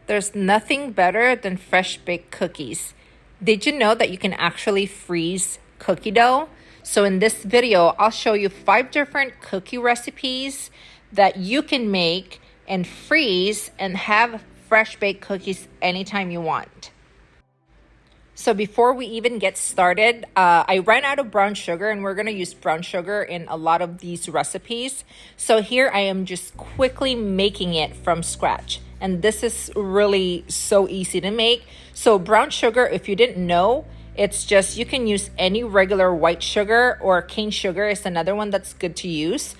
There's nothing better than fresh baked cookies. Did you know that you can actually freeze cookie dough? So in this video, I'll show you 5 different cookie recipes that you can make and freeze and have fresh baked cookies anytime you want. So before we even get started, I ran out of brown sugar, and we're going to use brown sugar in a lot of these recipes. So here I am just quickly making it from scratch. And this is really so easy to make. So brown sugar, if you didn't know, it's just, you can use any regular white sugar, or cane sugar is another one that's good to use.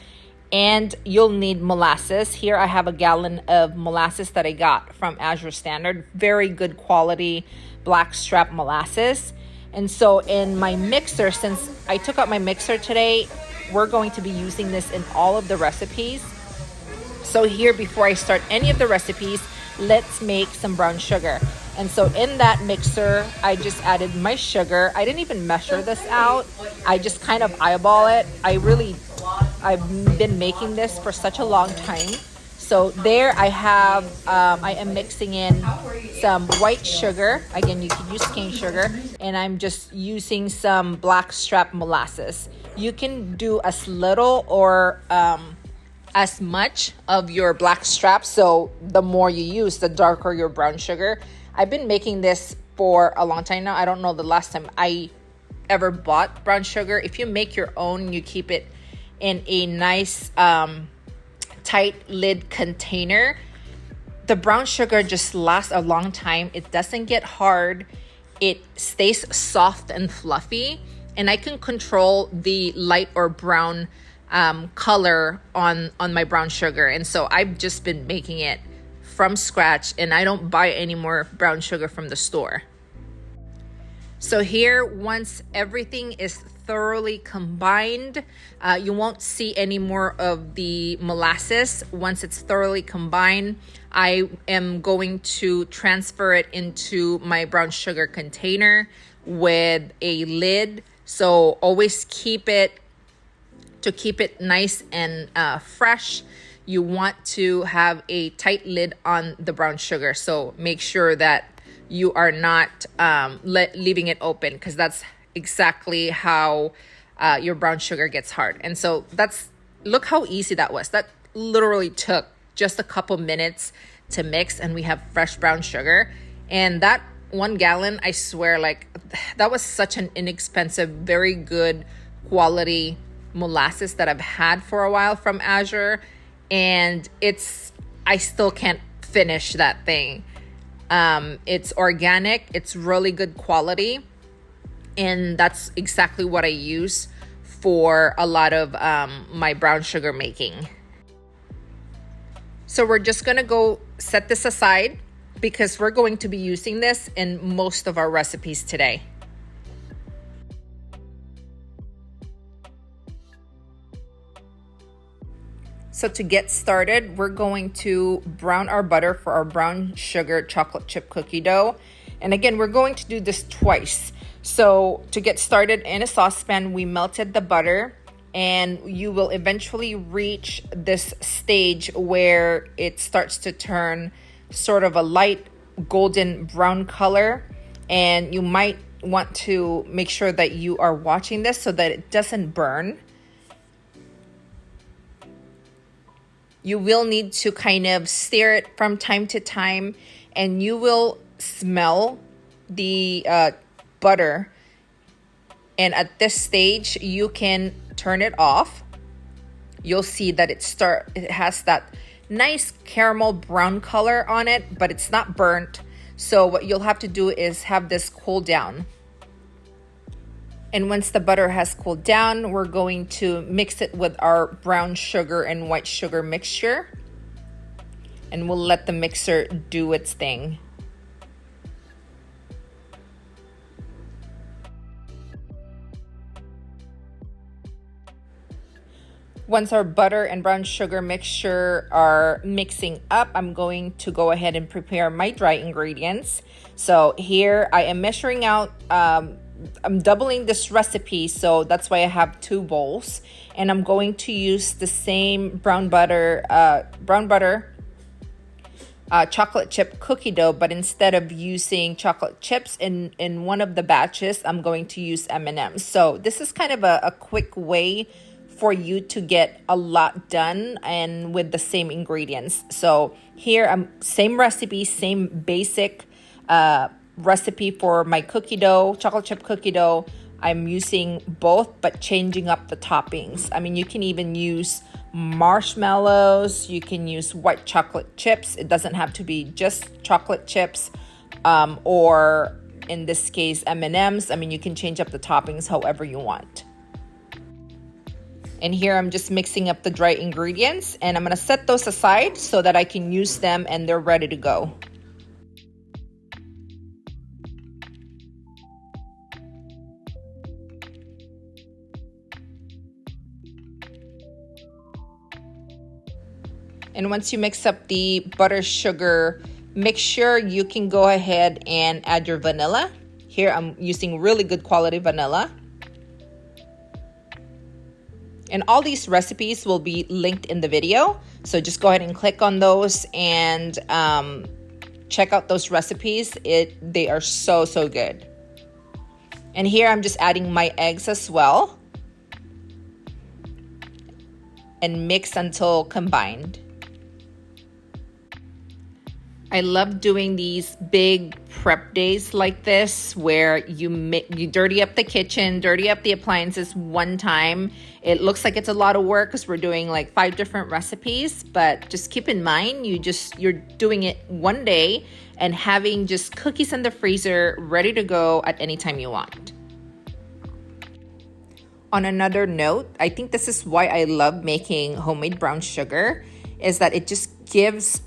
And you'll need molasses. Here I have a gallon of molasses that I got from Azure Standard. Very good quality blackstrap molasses. And so in my mixer, since I took out my mixer today, we're going to be using this in all of the recipes. So here, before I start any of the recipes, let's make some brown sugar. And so in that mixer, I just added my sugar. I didn't even measure this out. I just kind of eyeball it. I've been making this for such a long time. So there I am mixing in some white sugar. Again, you can use cane sugar. And I'm just using some blackstrap molasses. You can do as little or as much of your blackstrap. So the more you use, the darker your brown sugar. I've been making this for a long time now. I don't know the last time I ever bought brown sugar. If you make your own, you keep it in a nice tight lid container. The brown sugar just lasts a long time. It doesn't get hard. It stays soft and fluffy, and I can control the light or brown color on my brown sugar. And so I've just been making it from scratch, and I don't buy any more brown sugar from the store. So here, once everything is thoroughly combined, you won't see any more of the molasses. Once it's thoroughly combined, I am going to transfer it into my brown sugar container with a lid. So always keep it nice and fresh. You want to have a tight lid on the brown sugar. So make sure that you are not leaving it open, because that's exactly how your brown sugar gets hard. And so look how easy that was. That literally took just a couple minutes to mix, and we have fresh brown sugar. And that 1 gallon, I swear, like, that was such an inexpensive, very good quality molasses that I've had for a while from Azure. And I still can't finish that thing. It's organic, it's really good quality, and that's exactly what I use for a lot of my brown sugar making. So we're just gonna go set this aside, because we're going to be using this in most of our recipes today. So to get started, we're going to brown our butter for our brown sugar chocolate chip cookie dough. And again, we're going to do this twice. So to get started, in a saucepan, we melted the butter, and you will eventually reach this stage where it starts to turn sort of a light golden brown color. And you might want to make sure that you are watching this so that it doesn't burn. You will need to kind of stir it from time to time, and you will smell the butter. And at this stage, you can turn it off. You'll see that it has that nice caramel brown color on it, but it's not burnt. So what you'll have to do is have this cool down. And once the butter has cooled down, we're going to mix it with our brown sugar and white sugar mixture. And we'll let the mixer do its thing. Once our butter and brown sugar mixture are mixing up, I'm going to go ahead and prepare my dry ingredients. So here I am measuring out, I'm doubling this recipe, so that's why I have 2 bowls. And I'm going to use the same brown butter chocolate chip cookie dough, but instead of using chocolate chips in one of the batches, I'm going to use M&Ms. So this is kind of a quick way for you to get a lot done and with the same ingredients. So here I'm same recipe, same basic recipe for my cookie dough, chocolate chip cookie dough. I'm using both, but changing up the toppings. I mean, you can even use marshmallows, you can use white chocolate chips. It doesn't have to be just chocolate chips, or in this case, M&Ms. I mean, you can change up the toppings however you want. And here I'm just mixing up the dry ingredients, and I'm gonna set those aside so that I can use them and they're ready to go. And once you mix up the butter sugar mixture, you can go ahead and add your vanilla. Here I'm using really good quality vanilla. And all these recipes will be linked in the video. So just go ahead and click on those and check out those recipes. They are so good. And here I'm just adding my eggs as well. And mix until combined. I love doing these big prep days like this where you dirty up the kitchen, dirty up the appliances one time. It looks like it's a lot of work because we're doing like 5 different recipes, but just keep in mind you're doing it one day and having just cookies in the freezer ready to go at any time you want. On another note, I think this is why I love making homemade brown sugar, is that it just gives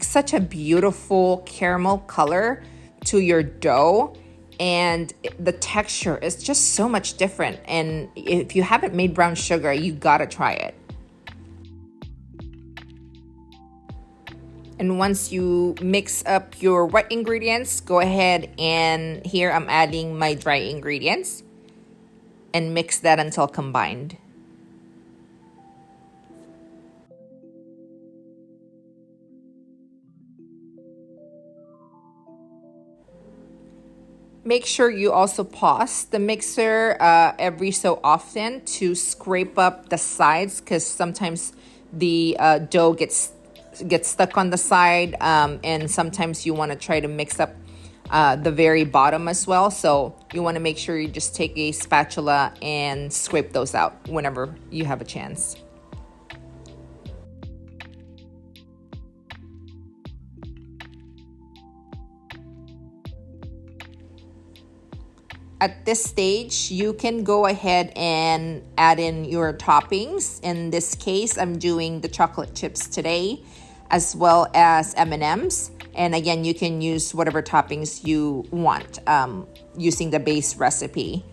such a beautiful caramel color to your dough, and the texture is just so much different. And if you haven't made brown sugar, you gotta try it. And once you mix up your wet ingredients, go ahead and here I'm adding my dry ingredients and mix that until combined. Make sure you also pause the mixer every so often to scrape up the sides, because sometimes the dough gets stuck on the side, and sometimes you want to try to mix up the very bottom as well. So you want to make sure you just take a spatula and scrape those out whenever you have a chance. At this stage, you can go ahead and add in your toppings. In this case, I'm doing the chocolate chips today, as well as M&Ms. And again, you can use whatever toppings you want using the base recipe.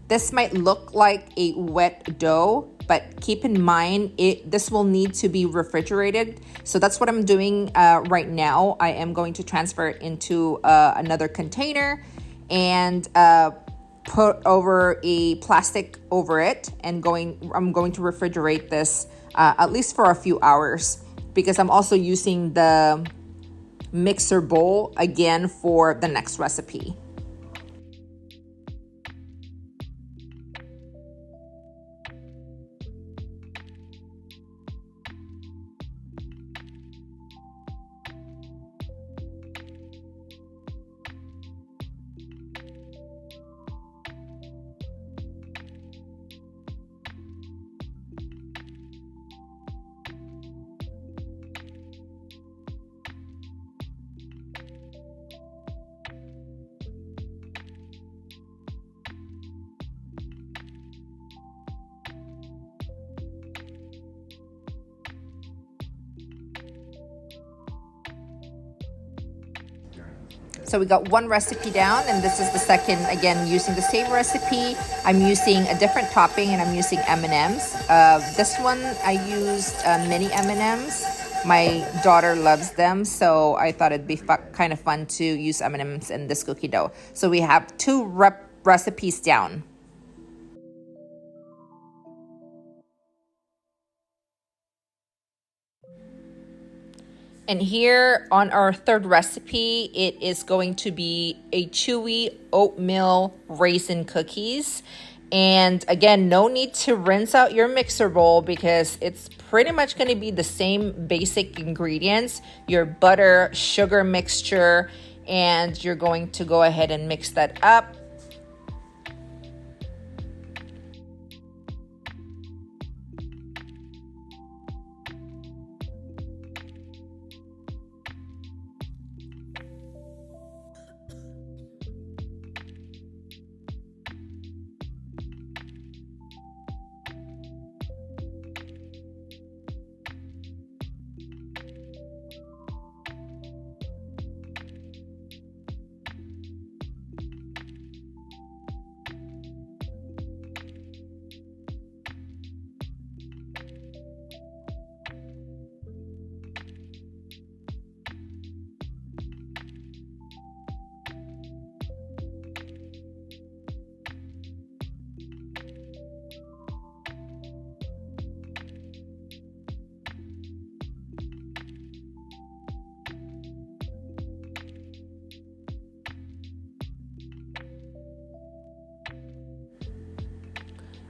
This might look like a wet dough, but keep in mind this will need to be refrigerated. So that's what I'm doing right now. I am going to transfer it into another container and put over a plastic over it, and I'm going to refrigerate this at least for a few hours, because I'm also using the mixer bowl again for the next recipe. So we got one recipe down, and this is the second, again, using the same recipe. I'm using a different topping, and I'm using M&Ms. This one, I used mini M&Ms. My daughter loves them, so I thought it'd be kind of fun to use M&Ms in this cookie dough. So we have 2 recipes down. And here on our third recipe, it is going to be a chewy oatmeal raisin cookies. And again, no need to rinse out your mixer bowl because it's pretty much going to be the same basic ingredients, your butter, sugar mixture, and you're going to go ahead and mix that up.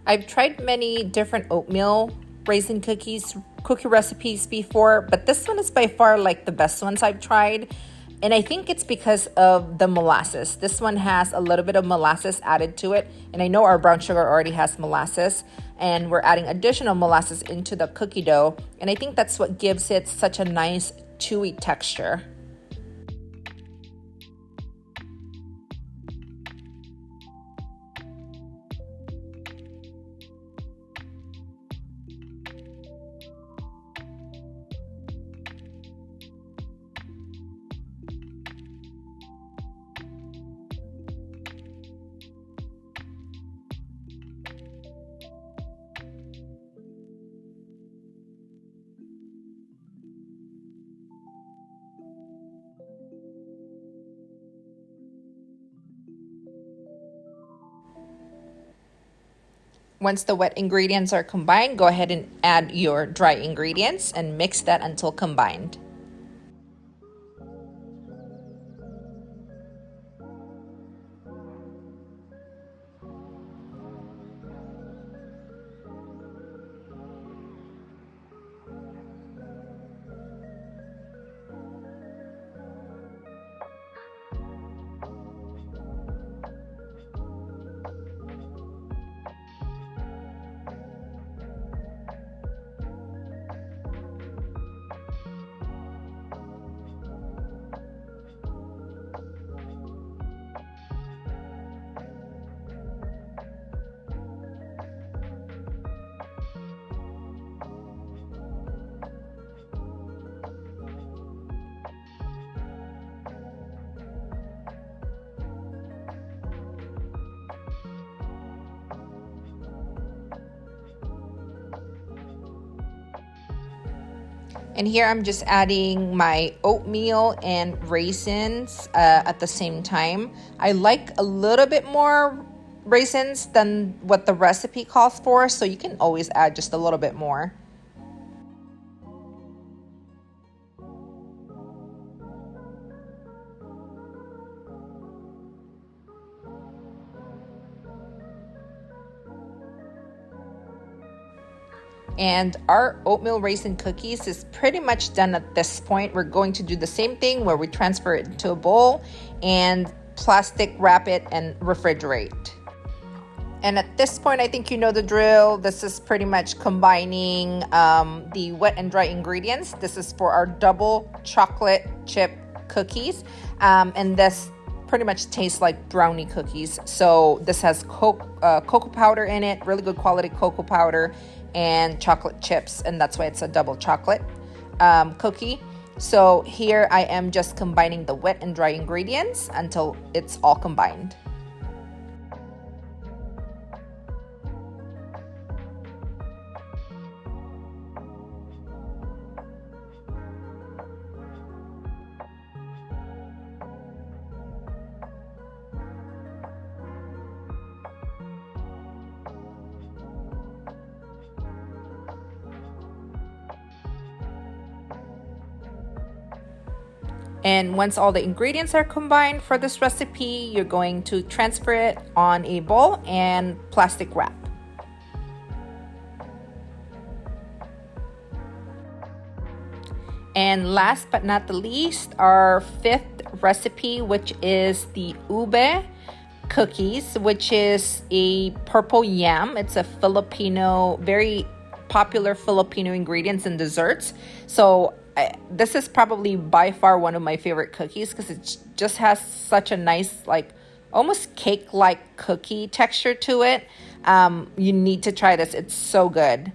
I've tried many different oatmeal raisin cookie recipes before, but this one is by far like the best ones I've tried. And I think it's because of the molasses. This one has a little bit of molasses added to it. And I know our brown sugar already has molasses, and we're adding additional molasses into the cookie dough. And I think that's what gives it such a nice chewy texture. Once the wet ingredients are combined, go ahead and add your dry ingredients and mix that until combined. And here I'm just adding my oatmeal and raisins at the same time. I like a little bit more raisins than what the recipe calls for, so you can always add just a little bit more. And our oatmeal raisin cookies is pretty much done at this point. We're going to do the same thing where we transfer it into a bowl and plastic wrap it and refrigerate. And at this point, I think you know the drill. This is pretty much combining the wet and dry ingredients. This is for our double chocolate chip cookies. And this pretty much tastes like brownie cookies. So this has cocoa powder in it, really good quality cocoa powder, and chocolate chips, and that's why it's a double chocolate cookie. So here I am just combining the wet and dry ingredients until it's all combined. And once all the ingredients are combined for this recipe, you're going to transfer it on a bowl and plastic wrap. And last but not the least, our fifth recipe, which is the ube cookies, which is a purple yam. It's a Filipino, very popular Filipino ingredients in desserts. So this is probably by far one of my favorite cookies because it just has such a nice, like almost cake-like cookie texture to it. You need to try this. It's so good.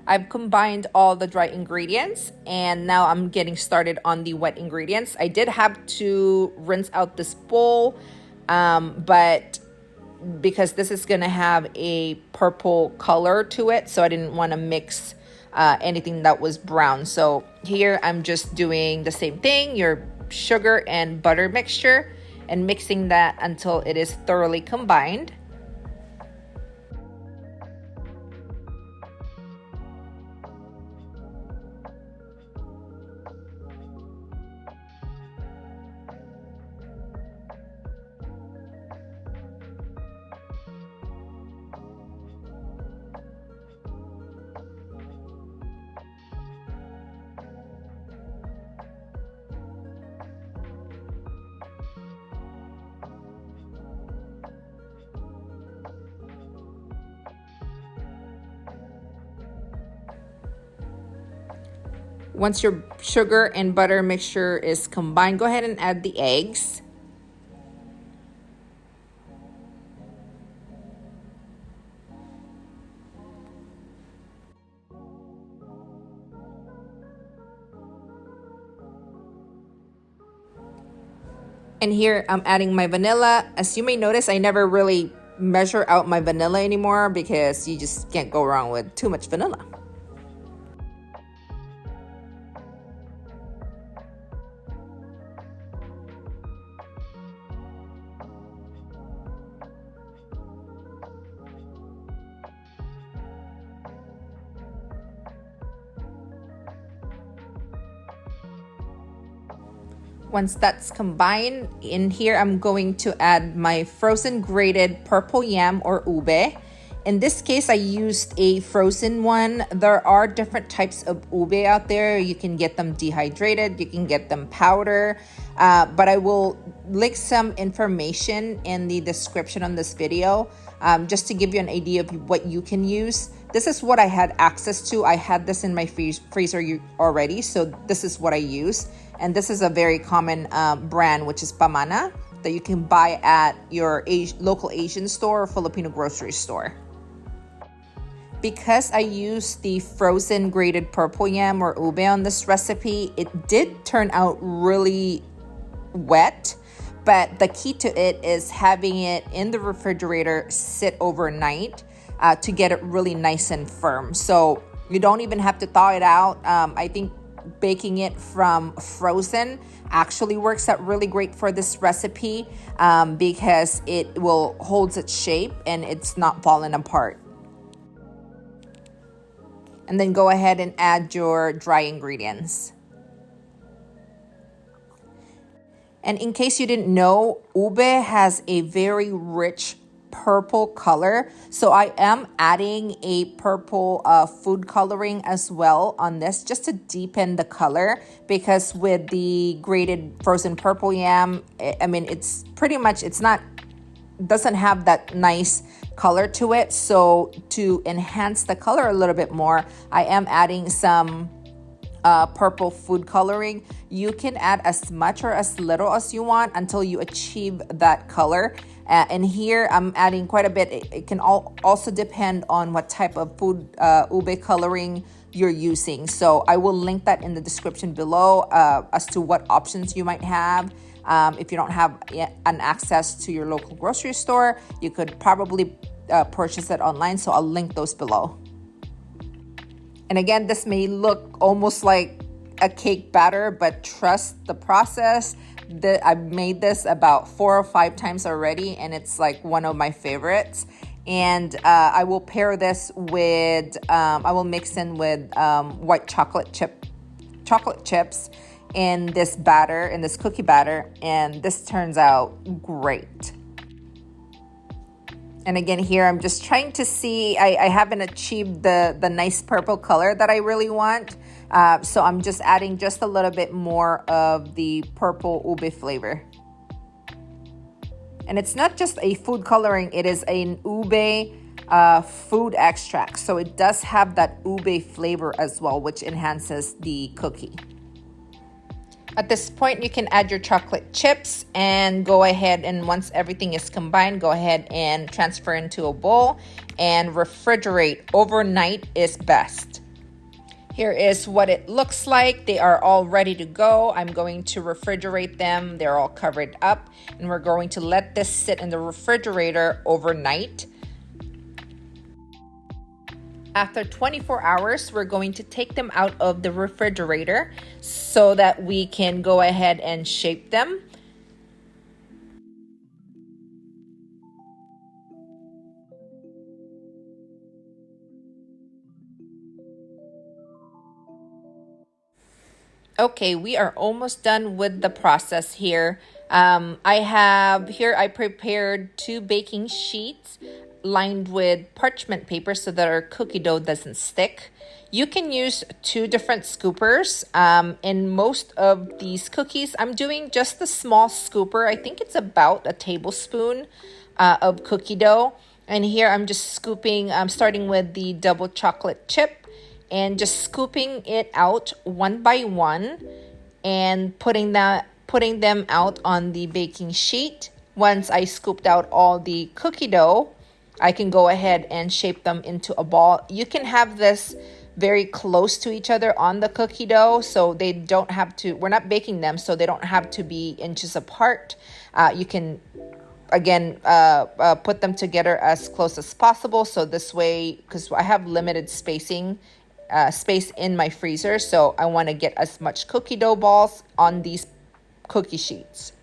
I've combined all the dry ingredients and now I'm getting started on the wet ingredients. I did have to rinse out this bowl, but because this is gonna have a purple color to it, so I didn't want to mix anything that was brown. So here I'm just doing the same thing, your sugar and butter mixture, and mixing that until it is thoroughly combined. Once your sugar and butter mixture is combined, go ahead and add the eggs. And here I'm adding my vanilla. As you may notice, I never really measure out my vanilla anymore because you just can't go wrong with too much vanilla. Once that's combined, in here I'm going to add my frozen grated purple yam or ube. In this case, I used a frozen one. There are different types of ube out there. You can get them dehydrated, you can get them powder, but I will link some information in the description on this video just to give you an idea of what you can use. This is what I had access to. I had this in my freezer already, so this is what I use. And this is a very common brand, which is Pamana, that you can buy at your local Asian store or Filipino grocery store. Because I used the frozen grated purple yam or ube on this recipe, it did turn out really wet. But the key to it is having it in the refrigerator sit overnight to get it really nice and firm. So you don't even have to thaw it out. I think baking it from frozen actually works out really great for this recipe because it will hold its shape and it's not falling apart. And then go ahead and add your dry ingredients. And in case you didn't know, ube has a very rich purple color. So I am adding a purple food coloring as well on this just to deepen the color, because with the grated frozen purple yam, I mean, it's pretty much, doesn't have that nice color to it. So to enhance the color a little bit more, I am adding some purple food coloring. You can add as much or as little as you want until you achieve that color. And here I'm adding quite a bit. It can also depend on what type of food ube coloring you're using. So I will link that in the description below as to what options you might have. If you don't have an access to your local grocery store, you could probably purchase it online. So I'll link those below. And again, this may look almost like a cake batter, but trust the process. I've made this about 4 or 5 times already, and it's like one of my favorites. And I will pair this with, I will mix in with white chocolate chips. in this batter, in this cookie batter, and this turns out great. And again, here I'm just trying to see, I haven't achieved the nice purple color that I really want. So I'm just adding just a little bit more of the purple ube flavor. And it's not just a food coloring, it is an ube food extract. So it does have that ube flavor as well, which enhances the cookie. At this point, you can add your chocolate chips and go ahead, and once everything is combined, go ahead and transfer into a bowl and refrigerate. Overnight is best. Here is what it looks like. They are all ready to go. I'm going to refrigerate them. They're all covered up, and we're going to let this sit in the refrigerator overnight. After 24 hours, we're going to take them out of the refrigerator so that we can go ahead and shape them. Okay, we are almost done with the process here. I prepared 2 baking sheets lined with parchment paper so that our cookie dough doesn't stick. You can use 2 different scoopers. In most of these cookies, I'm doing just a small scooper. I think it's about a tablespoon of cookie dough. And here I'm just scooping, I'm starting with the double chocolate chip and just scooping it out one by one and putting them out on the baking sheet. Once I scooped out all the cookie dough, I can go ahead and shape them into a ball. You can have this very close to each other on the cookie dough, so they don't have to, we're not baking them, so they don't have to be inches apart. You can, again, put them together as close as possible. So this way, because I have limited space in my freezer, so I want to get as much cookie dough balls on these cookie sheets.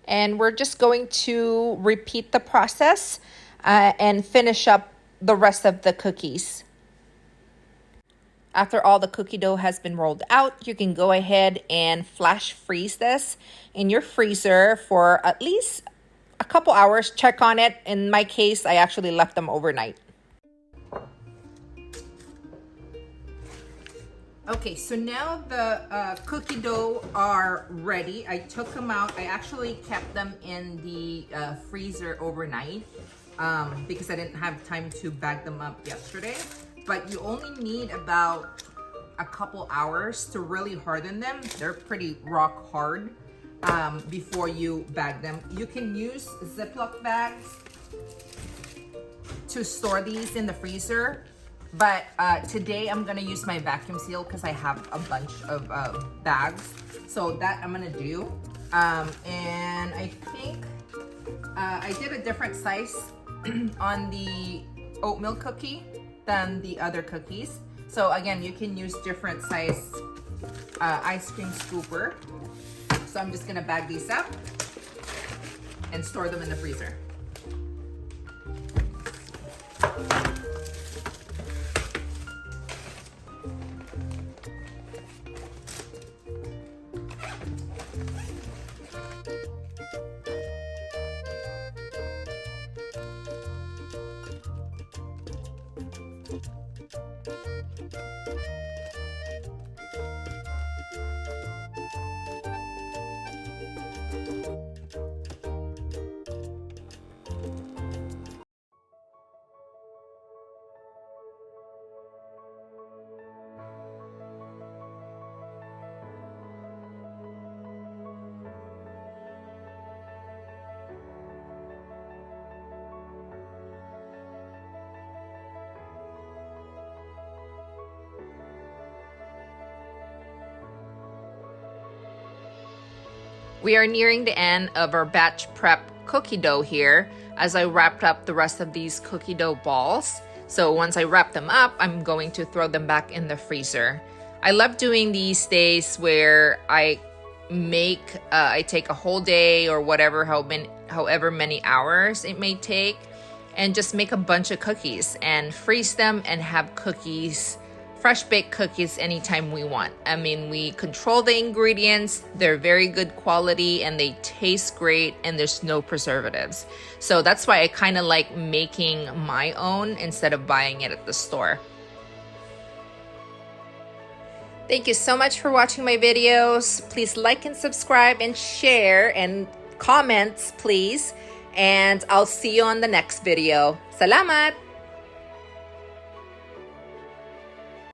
And we're just going to repeat the process and finish up the rest of the cookies. After all the cookie dough has been rolled out, you can go ahead and flash freeze this in your freezer for at least a couple hours. Check on it. In my case, I actually left them overnight. Okay, so now the cookie dough are ready. I took them out. I actually kept them in the freezer overnight because I didn't have time to bag them up yesterday. But you only need about a couple hours to really harden them. They're pretty rock hard before you bag them. You can use Ziploc bags to store these in the freezer But today I'm gonna use my vacuum seal because I have a bunch of bags. So that I'm gonna do. And I think I did a different size on the oatmeal cookie than the other cookies. So again, you can use different size ice cream scooper. So I'm just gonna bag these up and store them in the freezer. We are nearing the end of our batch prep cookie dough here as I wrapped up the rest of these cookie dough balls. So once I wrap them up, I'm going to throw them back in the freezer. I love doing these days where I take a whole day or whatever, however many hours it may take, and just make a bunch of cookies and freeze them and have cookies, fresh baked cookies anytime we want. I mean, we control the ingredients, they're very good quality and they taste great and there's no preservatives. So that's why I kind of like making my own instead of buying it at the store. Thank you so much for watching my videos. Please like and subscribe and share and comments, please. And I'll see you on the next video. Salamat!